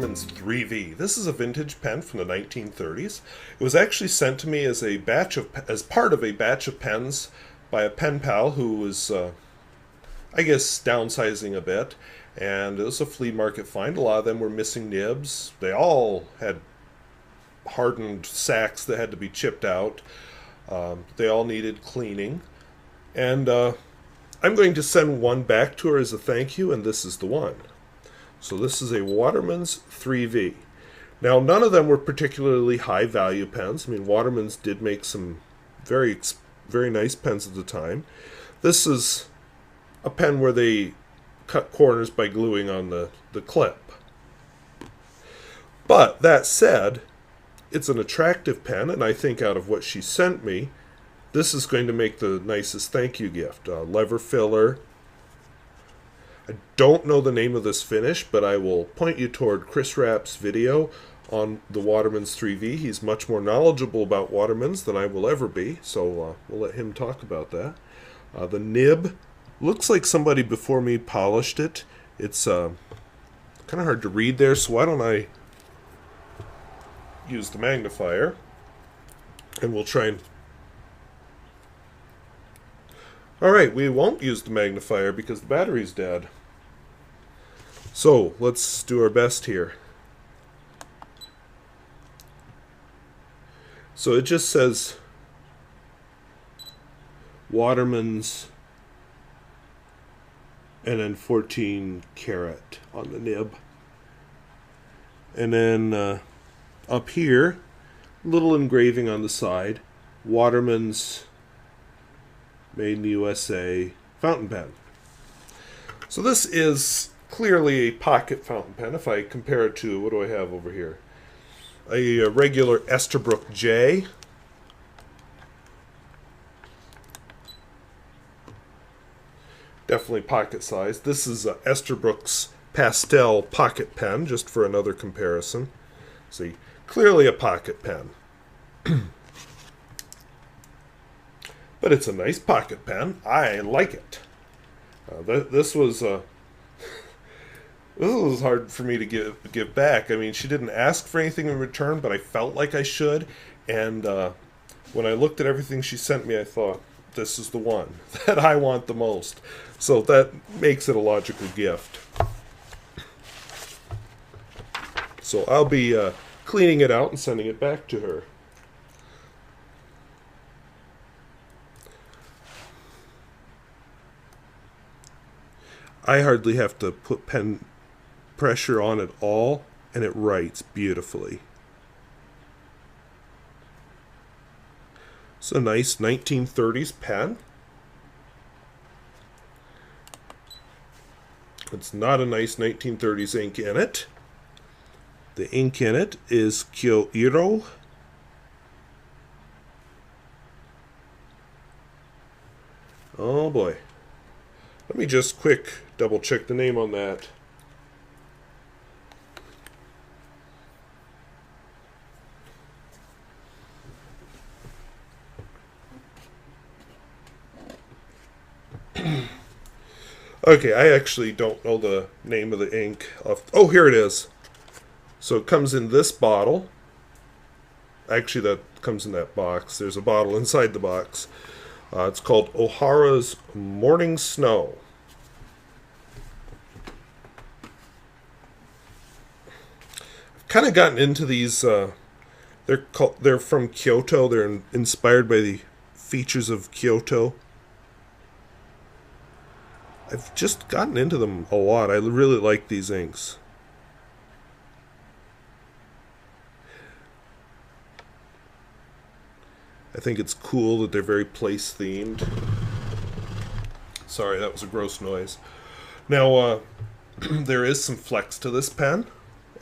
Waterman's 3V. This is a vintage pen from the 1930s. It was actually sent to me as part of a batch of pens by a pen pal who was, I guess, downsizing a bit. And it was a flea market find. A lot of them were missing nibs. They all had hardened sacks that had to be chipped out. They all needed cleaning. And I'm going to send one back to her as a thank you, and this is the one. So this is a Waterman's 3V. Now, none of them were particularly high value pens. I mean, Waterman's did make some very nice pens at the time. This is a pen where they cut corners by gluing on the clip. But that said, it's an attractive pen, and I think out of what she sent me, this is going to make the nicest thank you gift. Lever filler. I don't know the name of this finish, but I will point you toward Chris Rapp's video on the Waterman's 3V. He's much more knowledgeable about Waterman's than I will ever be, so we'll let him talk about that. The nib looks like somebody before me polished it. It's kind of hard to read there, so why don't I use the magnifier, and we'll try and... Alright, we won't use the magnifier because the battery's dead. So, let's do our best here. So it just says Waterman's and then 14 karat on the nib. And then up here, little engraving on the side, Waterman's made in the USA fountain pen. So this is clearly a pocket fountain pen. If I compare it to, what do I have over here? A regular Esterbrook J. Definitely pocket size. This is Esterbrook's Pastel pocket pen, just for another comparison. See, clearly a pocket pen. But it's a nice pocket pen. I like it. This was hard for me to give back. I mean, she didn't ask for anything in return, but I felt like I should. And when I looked at everything she sent me, I thought, this is the one that I want the most. So that makes it a logical gift. So I'll be cleaning it out and sending it back to her. I hardly have to put pen pressure on at all, and it writes beautifully. It's a nice 1930s pen. It's not a nice 1930s ink in it. The ink in it is Kyoiro. Oh boy. Let me just quick double check the name on that. Okay, I actually don't know the name of the ink. Oh, here it is. So it comes in this bottle. Actually, that comes in that box. There's a bottle inside the box. It's called O'Hara's Morning Snow. I've kind of gotten into these. They're from Kyoto. They're inspired by the features of Kyoto. I've just gotten into them a lot. I really like these inks. I think it's cool that they're very place themed. Sorry, that was a gross noise. Now, there is some flex to this pen,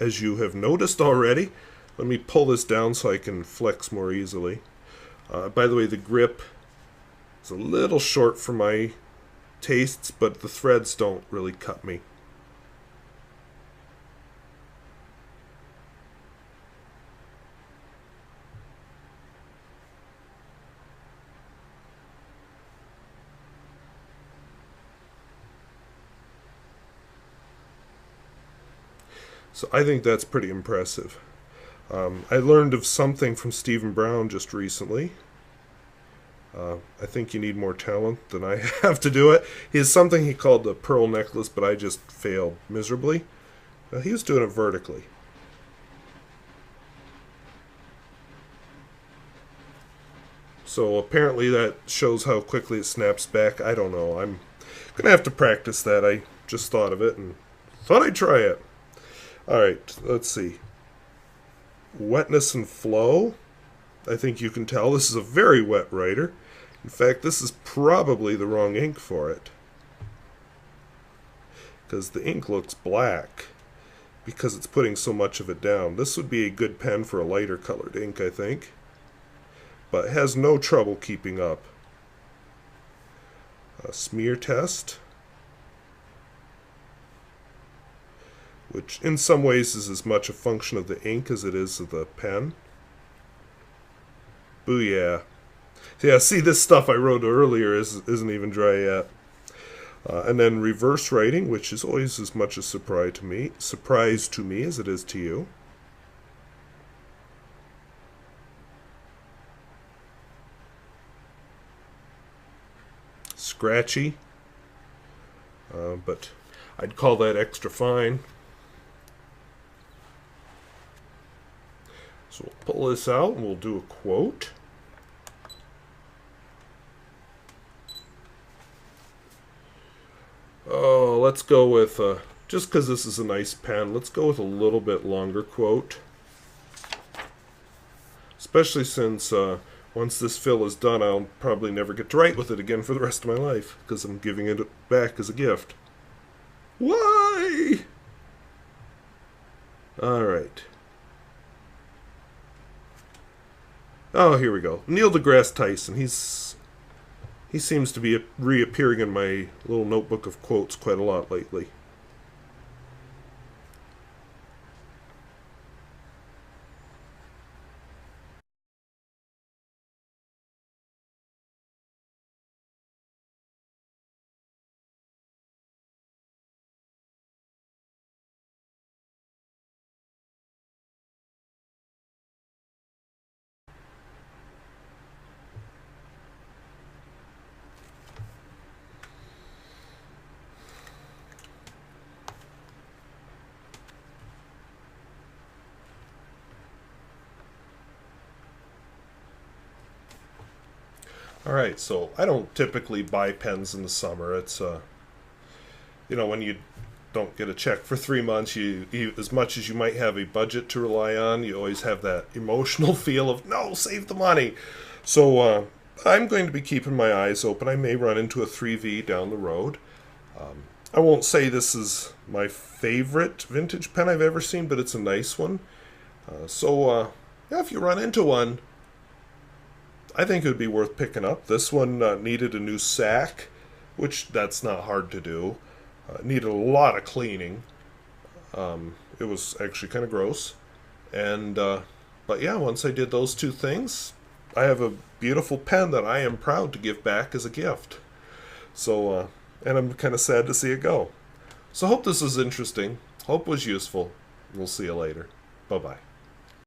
as you have noticed already. Let me pull this down so I can flex more easily. By the way, the grip is a little short for my tastes, but the threads don't really cut me. So I think that's pretty impressive. I learned of something from Stephen Brown just recently. I think you need more talent than I have to do it. He has something he called the pearl necklace, but I just failed miserably. He was doing it vertically. So apparently that shows how quickly it snaps back. I don't know. I'm going to have to practice that. I just thought of it and thought I'd try it. All right, let's see. Wetness and flow. I think you can tell this is a very wet writer. In fact, this is probably the wrong ink for it, because the ink looks black because it's putting so much of it down. This would be a good pen for a lighter colored ink, I think, but it has no trouble keeping up. A smear test, which in some ways is as much a function of the ink as it is of the pen. Booyah. Yeah, see, this stuff I wrote earlier isn't even dry yet. And then reverse writing, which is always as much a surprise to me as it is to you. Scratchy, but I'd call that extra fine. So we'll pull this out and we'll do a quote. Oh, let's go with, just because this is a nice pen, let's go with a little bit longer quote. Especially since once this fill is done, I'll probably never get to write with it again for the rest of my life, because I'm giving it back as a gift. Why? Alright. Oh, here we go. Neil deGrasse Tyson. He seems to be reappearing in my little notebook of quotes quite a lot lately. Alright, so I don't typically buy pens in the summer. It's, when you don't get a check for 3 months, as much as you might have a budget to rely on, you always have that emotional feel of, no, save the money. So I'm going to be keeping my eyes open. I may run into a 3V down the road. I won't say this is my favorite vintage pen I've ever seen, but it's a nice one. Yeah, if you run into one, I think it would be worth picking up. This one needed a new sack, which that's not hard to do. Needed a lot of cleaning. It was actually kind of gross. But yeah, once I did those two things, I have a beautiful pen that I am proud to give back as a gift. So, and I'm kind of sad to see it go. So hope this was interesting. Hope was useful. We'll see you later. Bye-bye.